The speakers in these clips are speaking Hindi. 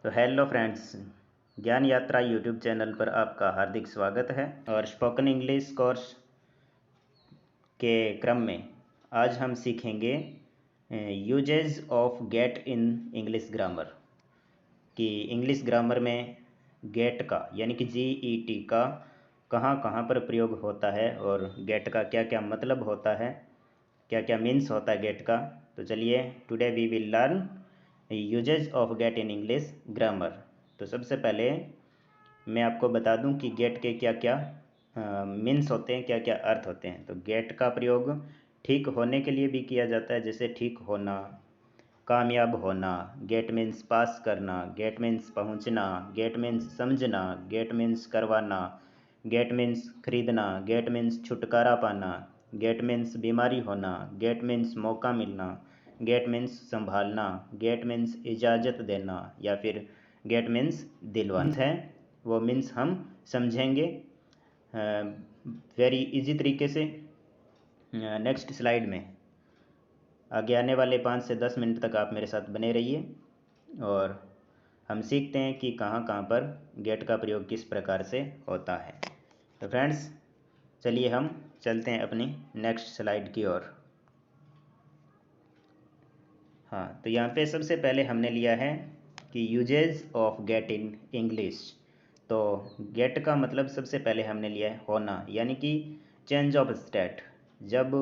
तो हेलो फ्रेंड्स, ज्ञान यात्रा यूट्यूब चैनल पर आपका हार्दिक स्वागत है। और स्पोकन इंग्लिश कोर्स के क्रम में आज हम सीखेंगे usages of get in English grammar. कि इंग्लिश ग्रामर में गेट का यानी कि GET का कहाँ कहाँ पर प्रयोग होता है और गेट का क्या क्या मतलब होता है, क्या क्या मीन्स होता है गेट का। तो चलिए, today we will learn usages of get in English grammar. तो सबसे पहले मैं आपको बता दूं कि गेट के क्या क्या मीन्स होते हैं, क्या क्या अर्थ होते हैं। तो गेट का प्रयोग ठीक होने के लिए भी किया जाता है, जैसे ठीक होना, कामयाब होना। गेट मीन्स पास करना, गेट मीन्स पहुंचना, गेट मीन्स समझना, गेट मीन्स करवाना, गेट मीन्स खरीदना, गेट मीन्स छुटकारा पाना, गेट मीन्स बीमारी होना, गेट मीन्स मौका मिलना, गेट मीन्स संभालना, गेट मीन्स इजाज़त देना, या फिर गेट मीन्स दिलवाना है। वो मीन्स हम समझेंगे वेरी इजी तरीके से नेक्स्ट स्लाइड में। आगे आने वाले 5 से 10 मिनट तक आप मेरे साथ बने रहिए और हम सीखते हैं कि कहाँ कहाँ पर गेट का प्रयोग किस प्रकार से होता है। तो फ्रेंड्स, चलिए हम चलते हैं अपनी नेक्स्ट स्लाइड की ओर। हाँ, तो यहाँ पे सबसे पहले हमने लिया है कि usages of get in English. तो गेट का मतलब सबसे पहले हमने लिया है होना, यानी कि चेंज ऑफ स्टेट, जब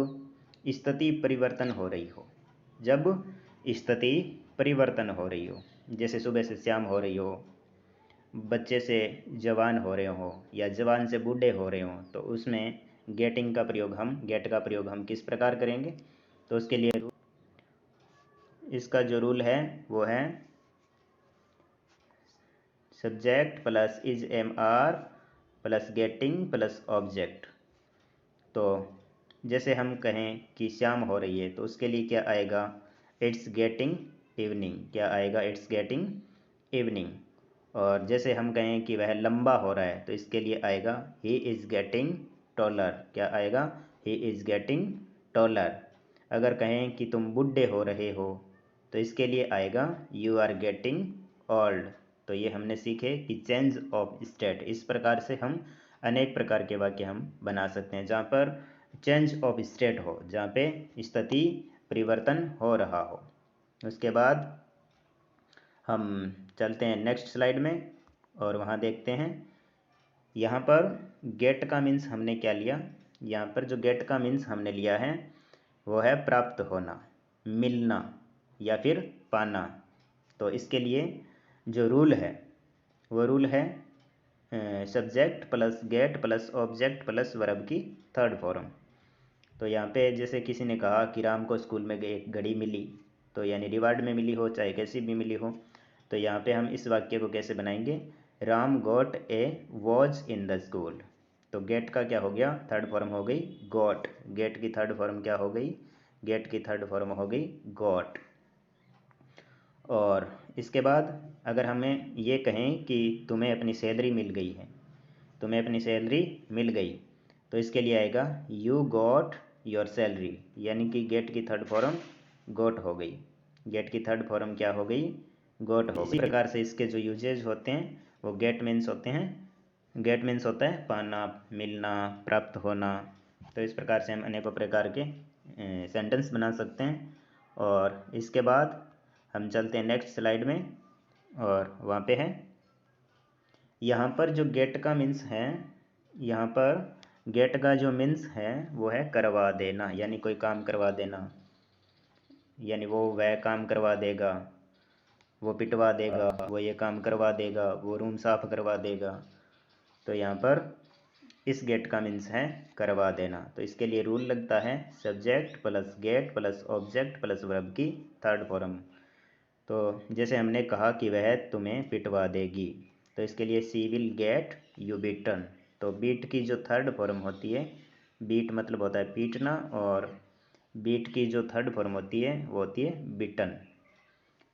स्थिति परिवर्तन हो रही हो। जब स्थिति परिवर्तन हो रही हो, जैसे सुबह से शाम हो रही हो, बच्चे से जवान हो रहे हो, या जवान से बूढ़े हो रहे हो, तो उसमें गेट का प्रयोग हम किस प्रकार करेंगे। तो उसके लिए इसका जो रूल है वो है subject plus is MR plus getting plus object. तो जैसे हम कहें कि शाम हो रही है, तो उसके लिए क्या आएगा, इट्स गेटिंग इवनिंग। क्या आएगा, इट्स गेटिंग इवनिंग। और जैसे हम कहें कि वह लंबा हो रहा है, तो इसके लिए आएगा ही इज़ गेटिंग टॉलर। क्या आएगा, ही इज़ गेटिंग टॉलर। अगर कहें कि तुम बूढ़े हो रहे हो, तो इसके लिए आएगा यू आर गेटिंग ओल्ड। तो ये हमने सीखे कि चेंज ऑफ स्टेट, इस प्रकार से हम अनेक प्रकार के वाक्य हम बना सकते हैं जहाँ पर चेंज ऑफ स्टेट हो, जहाँ पे स्थिति परिवर्तन हो रहा हो। उसके बाद हम चलते हैं नेक्स्ट स्लाइड में और वहाँ देखते हैं यहाँ पर गेट का मीन्स हमने क्या लिया। यहाँ पर जो गेट का मीन्स हमने लिया है वो है प्राप्त होना, मिलना या फिर पाना। तो इसके लिए जो रूल है वो रूल है subject plus gate plus object plus verb की थर्ड फॉर्म। तो यहाँ पे जैसे किसी ने कहा कि राम को स्कूल में एक घड़ी मिली, तो यानी रिवार्ड में मिली हो चाहे कैसी भी मिली हो, तो यहाँ पे हम इस वाक्य को कैसे बनाएंगे, Ram got a watch in the school. तो गेट का क्या हो गया, थर्ड फॉर्म हो गई गॉट। गेट की थर्ड फॉर्म क्या हो गई, गेट की थर्ड फॉर्म हो गई गॉट। और इसके बाद अगर हमें ये कहें कि तुम्हें अपनी सैलरी मिल गई है, तुम्हें अपनी सैलरी मिल गई, तो इसके लिए आएगा यू गॉट योर सैलरी, यानी कि गेट की थर्ड फॉर्म गॉट हो गई। गेट की थर्ड फॉर्म क्या हो गई, गॉट हो गई। इसी प्रकार से इसके जो यूजेज होते हैं वो गेट मीन्स होते हैं। गेट मीन्स होता है पाना, मिलना, प्राप्त होना। तो इस प्रकार से हम अनेकों प्रकार के सेंटेंस बना सकते हैं। और इसके बाद हम चलते हैं नेक्स्ट स्लाइड में और वहाँ पे है यहाँ पर जो गेट का मीन्स है, यहाँ पर गेट का जो मीन्स है वो है करवा देना, यानी कोई काम करवा देना, यानी वो वह काम करवा देगा, वो पिटवा देगा, वो ये काम करवा देगा, वो रूम साफ करवा देगा। तो यहाँ पर इस गेट का मीन्स है करवा देना। तो इसके लिए रूल लगता है subject plus gate plus object plus verb की थर्ड फॉर्म। तो जैसे हमने कहा कि वह तुम्हें पिटवा देगी, तो इसके लिए सी विल गेट यू बीटन। तो बीट की जो थर्ड फॉर्म होती है, बीट मतलब होता है पीटना, और बीट की जो थर्ड फॉर्म होती है वो होती है बिटन।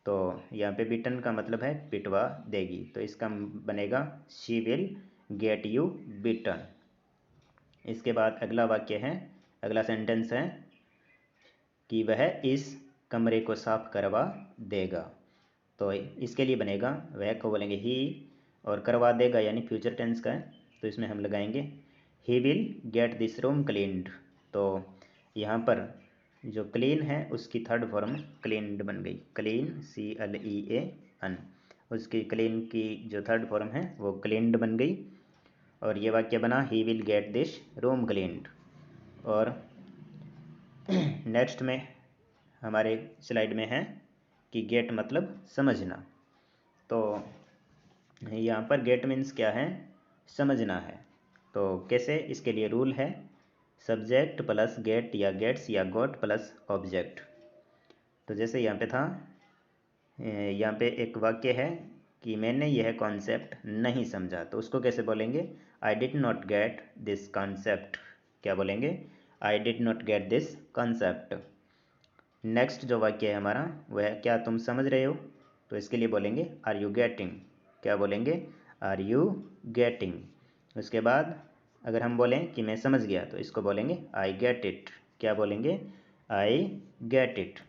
तो यहाँ पे बिटन का मतलब है पिटवा देगी, तो इसका बनेगा शी विल गेट यू बिटन। इसके बाद अगला वाक्य है, अगला सेंटेंस है कि वह इस कमरे को साफ करवा देगा। तो इसके लिए बनेगा, वह को बोलेंगे ही, और करवा देगा यानी फ्यूचर टेंस का है, तो इसमें हम लगाएंगे he will get this room cleaned. तो यहाँ पर जो क्लीन है उसकी थर्ड फॉर्म क्लीन्ड बन गई, क्लीन CLEAN, उसकी क्लीन की जो थर्ड फॉर्म है वो क्लीन्ड बन गई। और ये वाक्य बना he will get this room cleaned. और नेक्स्ट में हमारे स्लाइड में है कि गेट मतलब समझना। तो यहाँ पर गेट मीन्स क्या है, समझना है। तो कैसे, इसके लिए रूल है सब्जेक्ट प्लस गेट या गेट्स या गोट प्लस ऑब्जेक्ट। तो जैसे यहाँ पे था, यहाँ पे एक वाक्य है कि मैंने यह कॉन्सेप्ट नहीं समझा, तो उसको कैसे बोलेंगे, आई did not get this concept. क्या बोलेंगे, आई did not get this concept. Next जो वाक्य है हमारा वह है क्या तुम समझ रहे हो, तो इसके लिए बोलेंगे आर यू गेटिंग। क्या बोलेंगे, आर यू गेटिंग। उसके बाद अगर हम बोलें कि मैं समझ गया, तो इसको बोलेंगे आई गेट इट। क्या बोलेंगे, आई गेट इट।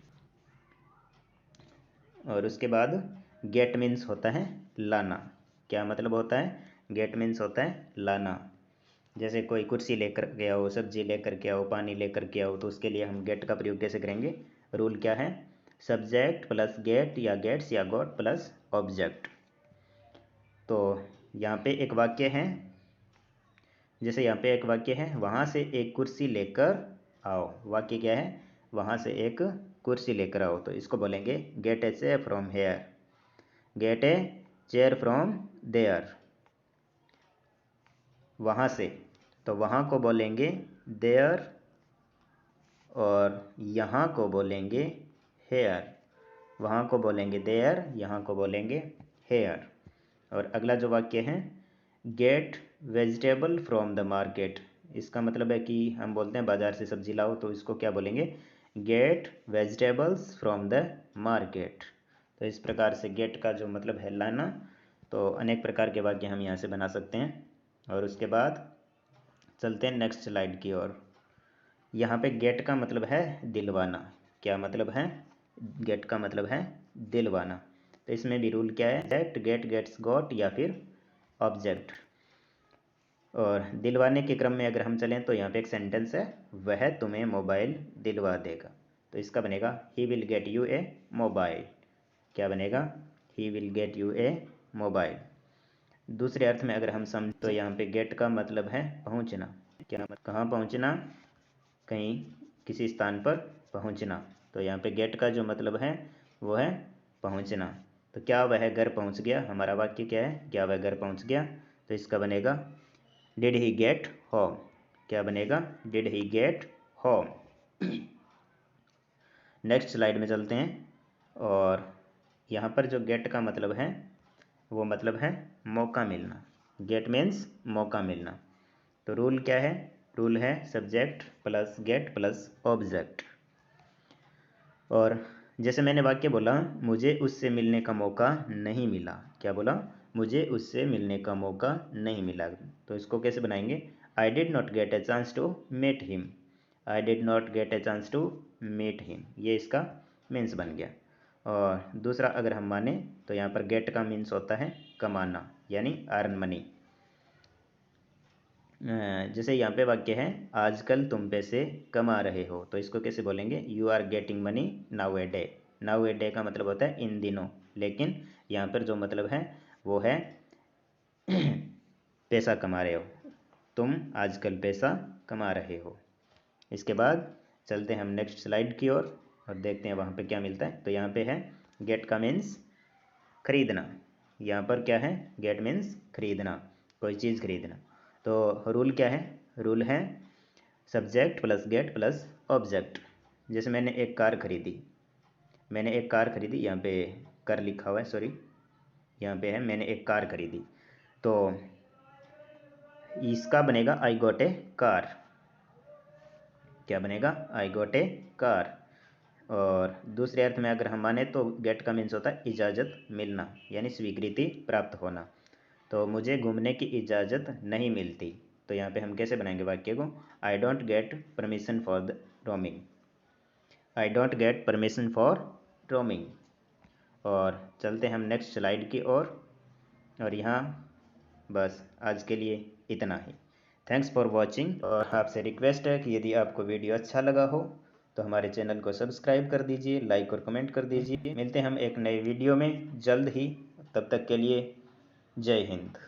और उसके बाद गेट मीन्स होता है लाना। क्या मतलब होता है, गेट मीन्स होता है लाना। जैसे कोई कुर्सी लेकर के आओ, सब्जी लेकर के आओ, पानी लेकर के आओ, तो उसके लिए हम गेट का प्रयोग कैसे करेंगे, रूल क्या है, सब्जेक्ट प्लस गेट या गेट्स या गोट प्लस ऑब्जेक्ट। तो यहाँ पे एक वाक्य है, जैसे यहाँ पे एक वाक्य है वहाँ से एक कुर्सी लेकर आओ। वाक्य क्या है, वहाँ से एक कुर्सी लेकर आओ, तो इसको बोलेंगे get a chair from here, get a chair from there. वहाँ से, तो वहाँ को बोलेंगे देयर, और यहाँ को बोलेंगे हेयर। वहाँ को बोलेंगे देयर, यहाँ को बोलेंगे हेयर। और अगला जो वाक्य है get vegetable from the market, इसका मतलब है कि हम बोलते हैं बाज़ार से सब्जी लाओ, तो इसको क्या बोलेंगे, get vegetables from the market. तो इस प्रकार से गेट का जो मतलब है लाना, तो अनेक प्रकार के वाक्य हम यहाँ से बना सकते हैं। और उसके बाद चलते हैं नेक्स्ट स्लाइड की ओर। यहाँ पे गेट का मतलब है दिलवाना। क्या मतलब है, गेट का मतलब है दिलवाना। तो इसमें भी रूल क्या है, ऑब्जेक्ट गेट गेट्स गॉट या फिर ऑब्जेक्ट। और दिलवाने के क्रम में अगर हम चलें तो यहाँ पे एक सेंटेंस है, वह तुम्हें मोबाइल दिलवा देगा। तो इसका बनेगा he will get U A mobile. क्या बनेगा, he will get U A mobile. दूसरे अर्थ में अगर हम समझ तो यहाँ पे गेट का मतलब है पहुँचना। क्या मतलब, कहाँ पहुँचना, कहीं किसी स्थान पर पहुँचना। तो यहाँ पे गेट का जो मतलब है वो है पहुँचना। तो क्या वह घर पहुँच गया, हमारा वाक्य क्या है, क्या वह घर पहुँच गया। तो इसका बनेगा डिड ही गेट होम। क्या बनेगा, did he get home. Next slide में चलते हैं। और यहाँ पर जो गेट का मतलब है वो मतलब है मौका मिलना। गेट मीन्स मौका मिलना। तो रूल क्या है, रूल है subject plus gate plus object. और जैसे मैंने वाक्य बोला मुझे उससे मिलने का मौका नहीं मिला। क्या बोला, मुझे उससे मिलने का मौका नहीं मिला। तो इसको कैसे बनाएंगे, I did not get a chance to meet him. I did not get a chance to meet him, ये इसका मीन्स बन गया। और दूसरा अगर हम माने तो यहाँ पर गेट का मीन्स होता है कमाना यानी अर्न मनी। जैसे यहाँ पे वाक्य है आजकल तुम पैसे कमा रहे हो, तो इसको कैसे बोलेंगे, you are getting money now a day. Now a day का मतलब होता है इन दिनों, लेकिन यहाँ पर जो मतलब है वो है पैसा कमा रहे हो, तुम आजकल पैसा कमा रहे हो। इसके बाद चलते हैं हम नेक्स्ट स्लाइड की ओर और देखते हैं वहाँ पे क्या मिलता है। तो यहाँ पे है गेट का मीन्स खरीदना। यहाँ पर क्या है, गेट मीन्स खरीदना, कोई चीज़ खरीदना। तो रूल क्या है, रूल है subject plus gate plus object. जैसे मैंने एक कार खरीदी, मैंने एक कार खरीदी, यहाँ पे कर लिखा हुआ है, सॉरी, यहाँ पे है मैंने एक कार खरीदी। तो इसका बनेगा आई गॉट ए कार। क्या बनेगा, आई गॉट ए कार। और दूसरे अर्थ में अगर हम माने तो गेट का मीन्स होता है इजाज़त मिलना यानी स्वीकृति प्राप्त होना। तो मुझे घूमने की इजाज़त नहीं मिलती। तो यहाँ पे हम कैसे बनाएंगे वाक्य को, I don't get permission for the roaming. I don't get permission for roaming. और चलते हैं हम नेक्स्ट स्लाइड की ओर। और यहाँ बस आज के लिए इतना ही। Thanks for watching. और आपसे रिक्वेस्ट है कि यदि आपको वीडियो अच्छा लगा हो तो हमारे चैनल को सब्सक्राइब कर दीजिए, लाइक और कमेंट कर दीजिए। मिलते हैं हम एक नए वीडियो में जल्द ही, तब तक के लिए जय हिंद।